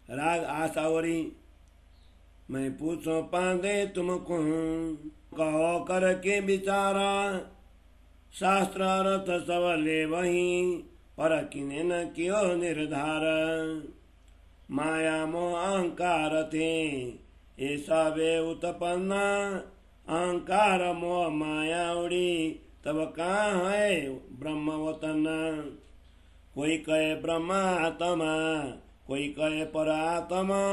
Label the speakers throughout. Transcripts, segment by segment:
Speaker 1: राग आसावरी। मैं पूछो पांदे तुमको कहो करके विचारा, शास्त्र अर्थ सब ले वही पर किने न कियो निर्धार। माया मोह अहंकार थे ये सबे उत्पन्ना, अहंकार मोह माया उड़ी तब कहाँ है ब्रह्म वतन। कोई कहे ब्रह्मात्मा, कोई कहे परात्मा,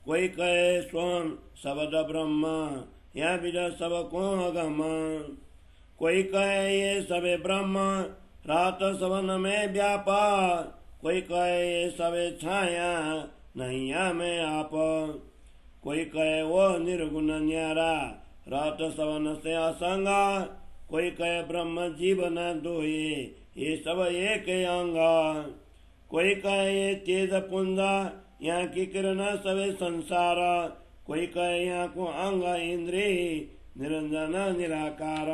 Speaker 1: कोई कहे स्वयं शब्द ब्रह्म, या बीज सब को अगम। कोई कहे ये सबे ब्रह्म रात सवन में व्यापार, कोई कहे ये सबे छाया नहीं या में आप। कोई कहे वो निर्गुण न्यारा रात सवन से असंगा, कोई कहे ब्रह्म जीवन दो ये सब एक अंग। कोई कहे ये तेज पुंजा यहाँ की किरण सवे संसार, कोई कहे यहाँ को अंग इंद्रिय निरंजन निराकार।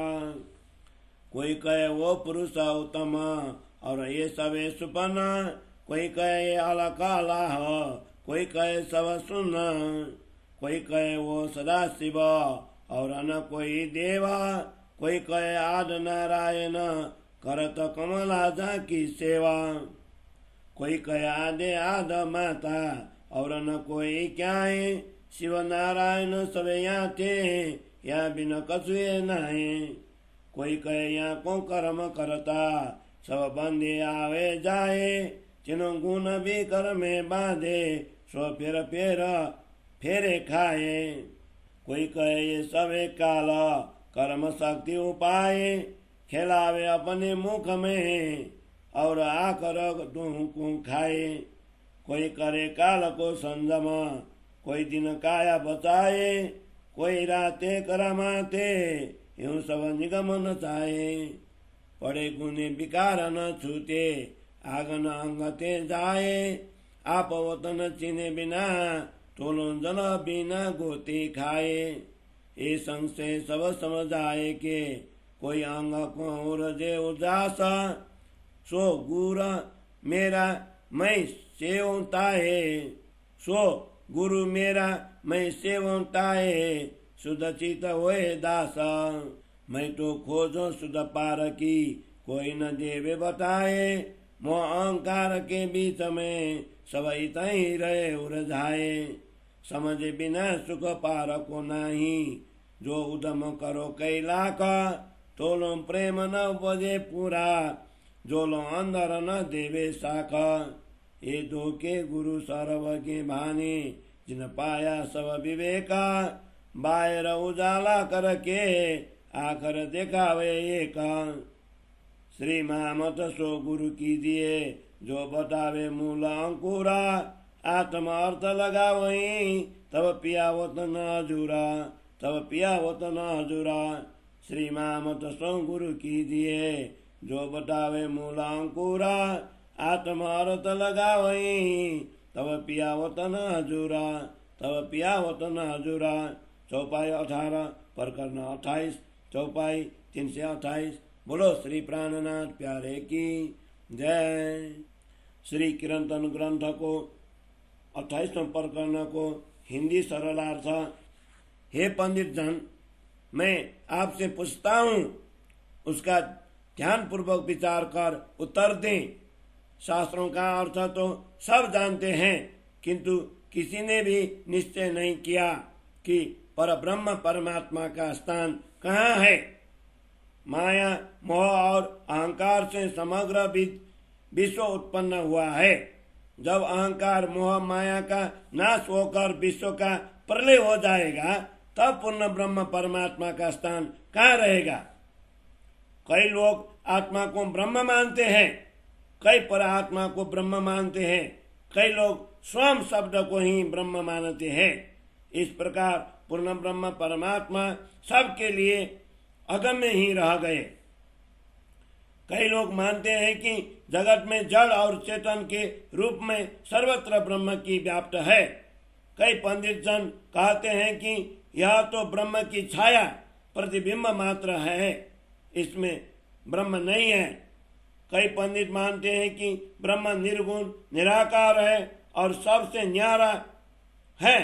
Speaker 1: कोई कहे वो पुरुष उत्तम और ये सवे सुपन, कोई कहे अलग अलाह, कोई कहे सब सुन। कोई कहे वो सदा शिव और न कोई देवा, कोई कहे आद नारायण करत कमला जा की सेवा। कोई कहे आदे आद माता और न कोई क्या है, शिव नारायण सब यहाँ थे या बिन कछुए नहीं। कोई कहे यहाँ को कर्म करता सब बंदे आवे जाए, तीनों गुण भी कर में बांधे सो फिर फेरे खाए। कोई कहे ये सबे काल कर्म शक्ति उपाय, खिलावे अपने मुख में और आकर दूं खाए। कोई करे काल को संयम, कोई दिन काया बचाए, कोई राते करमाते यूं सब निगम न चाहे। पड़े गुने विकार न छूते आगन अंगते जाए, आप वतन चिने बिना तोलो जल बिना गोते खाए। ये संशय सब समझाए के कोई अंग को रजे उदास, सो गुरु मेरा मैं सेवता है, सो गुरु मेरा मैं सेवता है, शुद्ध चित होए दास। मैं तो खोजो शुद्ध पार की कोई न देवे बताए, मोह अहंकार के बीच में सब ही रहे उलझाए। समझ बिना सुख पार को नहीं, जो उदम करो कैला का, तोलो प्रेम न बजे पूरा, जो लो अंदर न देवे साखा। ये दो के गुरु सर्वज्ञ भाने, जिन पाया सब विवेका, बाहर उजाला करके आकर दिखावे एक। श्री महामत सो गुरु कीजिए जो बतावे मूल अंकुरा, आत्म अर्थ लगा वहीं तब पियावत न हजूरा, तब पियावत न हजूरा। श्री महामत सो गुरु कीजिए जो बतावे मूल अंकुरा, आत्म अर्थ लगा वहीं तब पियावत न हजूरा, तब पियावत न हजूरा। चौपाई 18 प्रकरण 28, चौपाई 328। बोलो श्री प्राणनाथ प्यारे की जय। श्री कीर्तन ग्रंथ को 28वें प्रकरण को हिंदी सरलार्थ। हे पंडित जन, मैं आपसे पूछता हूँ, उसका ध्यान पूर्वक विचार कर उत्तर दें। शास्त्रों का अर्थ तो सब जानते हैं, किंतु किसी ने भी निश्चय नहीं किया कि पर ब्रह्म परमात्मा का स्थान कहाँ है। माया मोह और अहंकार से समग्र विश्व उत्पन्न हुआ है। जब अहंकार मोह माया का नाश होकर विश्व का प्रलय हो जाएगा, तब पूर्ण ब्रह्म परमात्मा का स्थान कहाँ रहेगा। कई लोग आत्मा को ब्रह्म मानते हैं, कई परात्मा को ब्रह्म मानते हैं, कई लोग स्वयं शब्द को ही ब्रह्म मानते हैं। इस प्रकार पूर्ण ब्रह्म परमात्मा सबके लिए अगम्य ही रह गए। कई लोग मानते हैं कि जगत में जड़ और चेतन के रूप में सर्वत्र ब्रह्म की व्याप्त है। कई पंडित जन कहते हैं कि यह तो ब्रह्म की छाया प्रतिबिंब मात्र है, इसमें ब्रह्म नहीं है। कई पंडित मानते हैं कि ब्रह्म निर्गुण निराकार है और सबसे न्यारा है।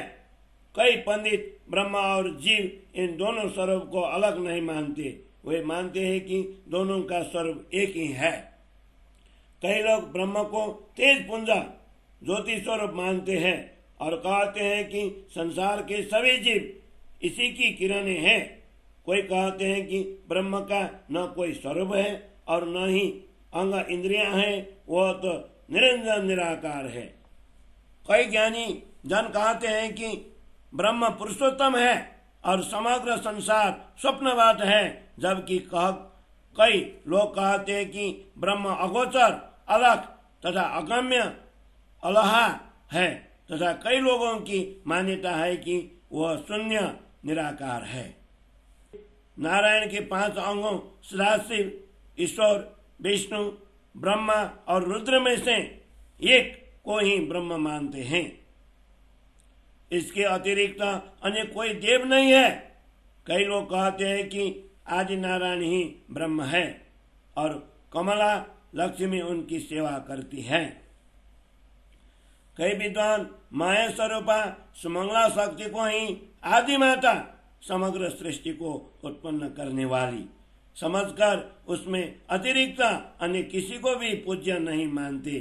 Speaker 1: कई पंडित ब्रह्मा और जीव इन दोनों स्वरूप को अलग नहीं मानते, वे मानते हैं कि दोनों का स्वरूप एक ही है। कई लोग ब्रह्म को तेज पुंजा ज्योति स्वरूप मानते हैं और कहते हैं कि संसार के सभी जीव इसी की किरणें हैं। कोई कहते हैं कि ब्रह्म का न कोई स्वरूप है और न ही अंग इंद्रियां हैं, वह तो निरंजन निराकार है। कई ज्ञानी जन कहते हैं कि ब्रह्म पुरुषोत्तम है और समग्र संसार स्वप्नवाद है, जबकि कई लोग कहते हैं कि ब्रह्म अगोचर, अलग तथा अगम्य अलहा है, तथा कई लोगों की मान्यता है कि वह शून्य निराकार है। नारायण के 5 अंगों सदाशिव, ईश्वर, विष्णु, ब्रह्मा और रुद्र में से एक को ही ब्रह्म मानते हैं। इसके अतिरिक्त अन्य कोई देव नहीं है। कई लोग कहते हैं कि आदि नारायण ही ब्रह्म है और कमला लक्ष्मी उनकी सेवा करती है। कई विद्वान माया स्वरूपा सुमंगला शक्ति को ही आदि माता, समग्र सृष्टि को उत्पन्न करने वाली समझकर उसमें अतिरिक्त अन्य किसी को भी पूज्य नहीं मानते।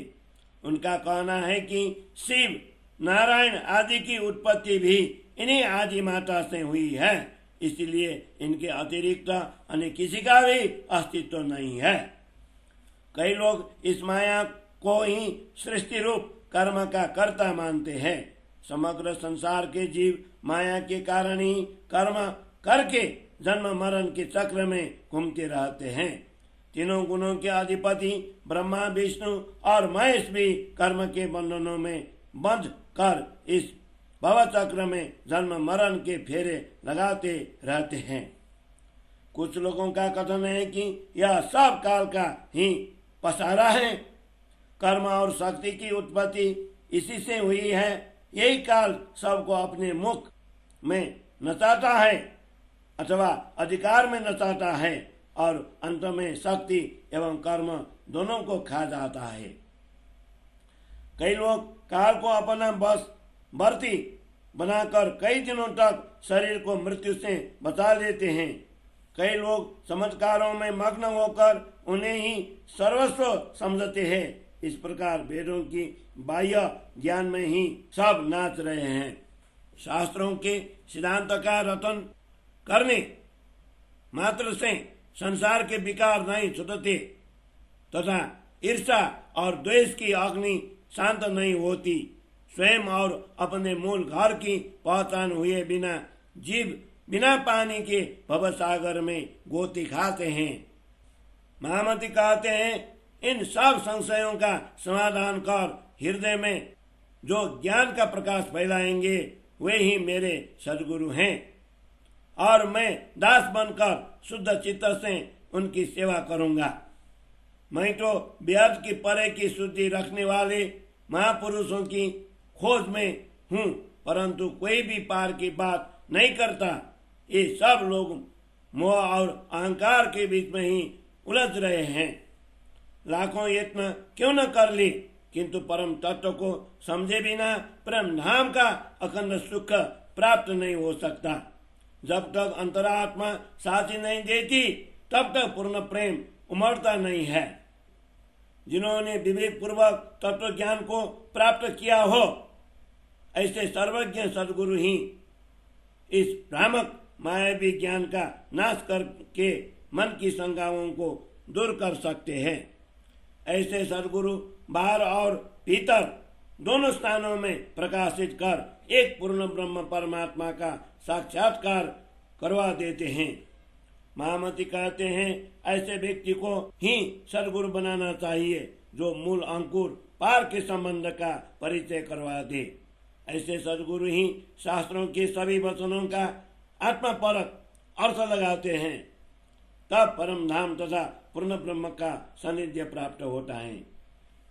Speaker 1: उनका कहना है कि शिव, नारायण आदि की उत्पत्ति भी इन्हीं आदि माता से हुई है, इसलिए इनके अतिरिक्त अन्य किसी का भी अस्तित्व नहीं है। कई लोग इस माया को ही सृष्टि रूप कर्म का कर्ता मानते हैं। समग्र संसार के जीव माया के कारण ही कर्म करके जन्म मरण के चक्र में घूमते रहते हैं। तीनों गुणों के अधिपति ब्रह्मा, विष्णु और महेश भी कर्म के बंधनों में बंध कर इस भव चक्र में जन्म मरण के फेरे लगाते रहते हैं। कुछ लोगों का कथन है कि यह सब काल का ही पसारा है। कर्म और शक्ति की उत्पत्ति इसी से हुई है। यही काल सबको अपने मुख में नचाता है अथवा अधिकार में नचाता है और अंत में शक्ति एवं कर्म दोनों को खा जाता है। कई लोग काल को अपना बस भर्ती बनाकर कई दिनों तक शरीर को मृत्यु से बचा लेते हैं। कई लोग चमत्कारों में मग्न होकर उन्हें ही सर्वस्व समझते हैं। इस प्रकार वेदों की बाह्य ज्ञान में ही सब नाच रहे हैं। शास्त्रों के सिद्धांत का रटन करने मात्र से संसार के विकार नहीं छूटते तथा ईर्षा और द्वेष की अग्नि शांत नहीं होती। स्वयं और अपने मूल घर की पहचान हुए बिना जीव बिना पानी के भवसागर में गोती खाते हैं। महामती कहते हैं, इन सब संशयों का समाधान कर हृदय में जो ज्ञान का प्रकाश फैलाएंगे वे ही मेरे सद्गुरु हैं और मैं दास बनकर शुद्ध चित्त से उनकी सेवा करूंगा। मैं तो बेहद की परे की शुद्धि रखने वाले महापुरुषों की खोज में हूँ, परंतु कोई भी पार की बात नहीं करता। ये सब लोग मोह और अहंकार के बीच में ही उलझ रहे हैं। लाखों यत्न क्यों न कर ली, किंतु परम तत्व को समझे बिना परम धाम का अखंड सुख प्राप्त नहीं हो सकता। जब तक अंतरात्मा साथी नहीं देती तब तक पूर्ण प्रेम उमड़ता नहीं है। जिन्होंने विवेक पूर्वक तत्व ज्ञान को प्राप्त किया हो, ऐसे सर्वज्ञ सद्गुरु ही इस भ्रामक मायावी ज्ञान का नाश करके मन की शंकाओं को दूर कर सकते हैं। ऐसे सद्गुरु बाहर और भीतर दोनों स्थानों में प्रकाशित कर एक पूर्ण ब्रह्म परमात्मा का साक्षात्कार करवा देते हैं। महामती कहते हैं, ऐसे व्यक्ति को ही सद्गुरु बनाना चाहिए जो मूल अंकुर पार के संबंध का परिचय करवा दे। ऐसे सद्गुरु ही शास्त्रों के सभी वचनों का आत्मपरक अर्थ लगाते हैं, तब परम धाम तथा पूर्ण ब्रह्म का सानिध्य प्राप्त होता है।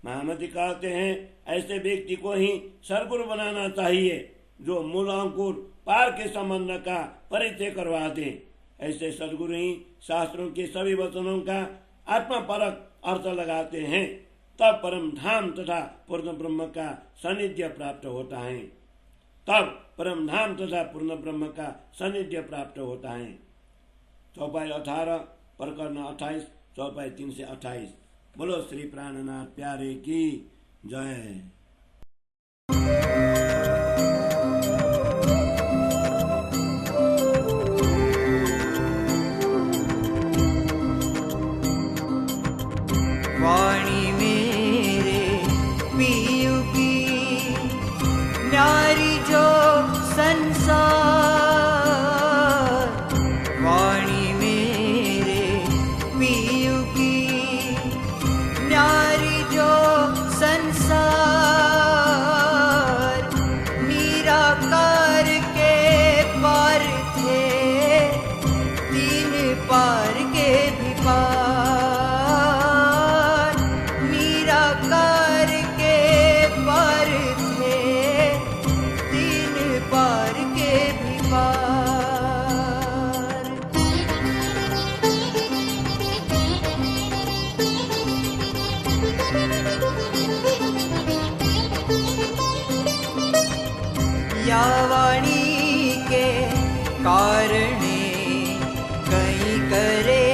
Speaker 1: महामती कहते हैं, ऐसे व्यक्ति को ही सद्गुरु बनाना चाहिए जो मूल अंकुर पार के संबंध का परिचय करवा दे। ऐसे सद्गुरु ही शास्त्रों के सभी वचनों का आत्मपरक अर्थ लगाते हैं, तब परम धाम तथा पूर्ण ब्रह्म का सानिध्य प्राप्त होता है। तब परम धाम तथा पूर्ण ब्रह्म का सानिध्य प्राप्त होता है। चौपाई 18 प्रकरण 28 चौपाई 3 से 28। बोलो श्री प्राणनाथ प्यारे की जय।
Speaker 2: वाणी मेरे पियु की न्यारी जो संसार, वाणी मेरे पियु की न्यारी जो संसार, निराकार के पार थे तीन पार के भी पार, या वाणी के कारणे कहीं करे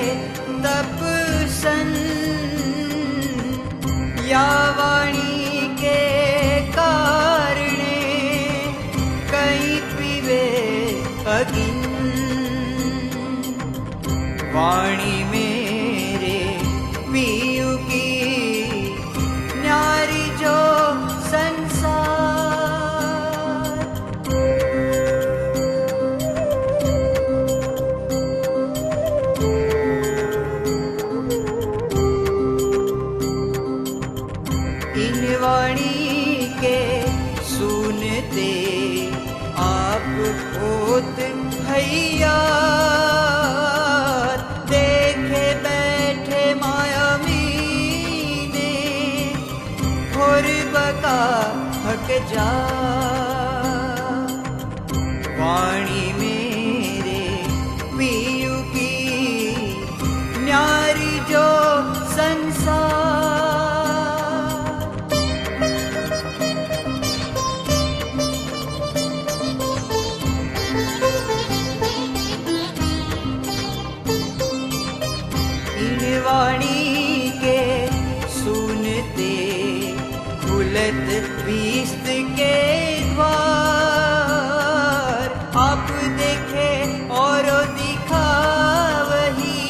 Speaker 2: तप सन, या वाणी के कारणे कहीं पीवे अगिन, वाणी मेरे पियु की न्यारी जो संसार। वाणी के सुनते आप होत हैया, देखे बैठे माया मीने और बका हक जा, वाणी मेरे पियु की न्यारी जो संसार। वाणी के सुनते खुलत बीस्त के द्वार, आप देखे और दिखा वही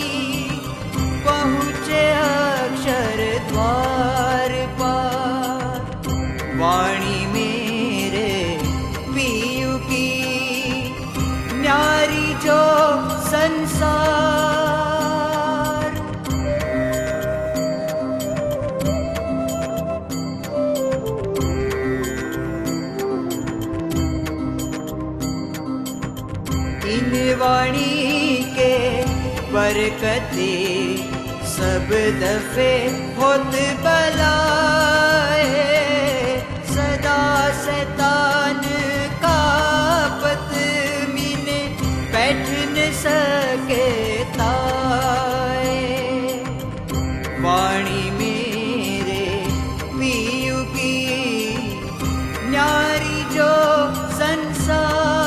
Speaker 2: पहुँचे अक्षर द्वार पार, वाणी मेरे पियु की न्यारी जो संसार। वाणी के बरकते सब दफे होत बलाए, सदा शैतान का पत मीने बैठ न सके ताए, वाणी मेरे पियु की न्यारी जो संसार।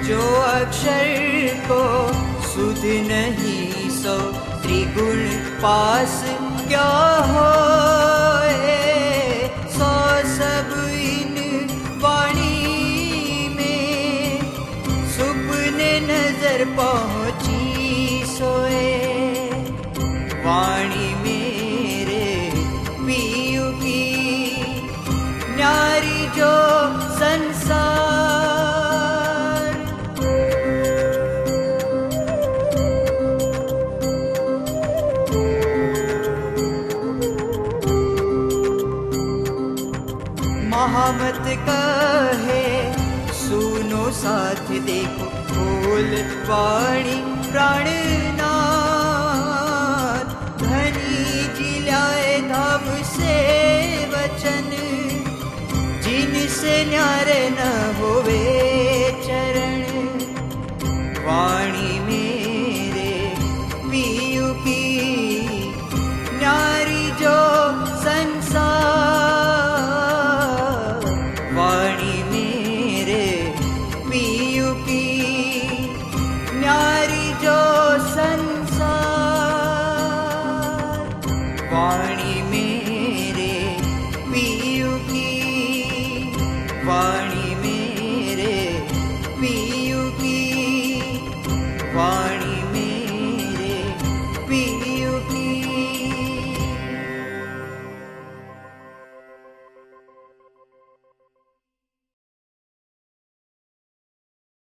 Speaker 2: जो अक्षर को सुध नहीं सो त्रिगुण पास क्या होए, सो सब इन वाणी में सुपने नजर पहुँची सोए, वाणी मेरे पियु की न्यारी जो संसार। महामत कहे सुनो साथ देखो बोल वाणी प्राणनाथ, धनी जिलाए धाम से वचन जिन से न्यारे न होवे चरण। वाणी मेरे पियु की न्यारी जो संसार। वाणी मेरे पियु की न्यारी जो संसार। वाणी में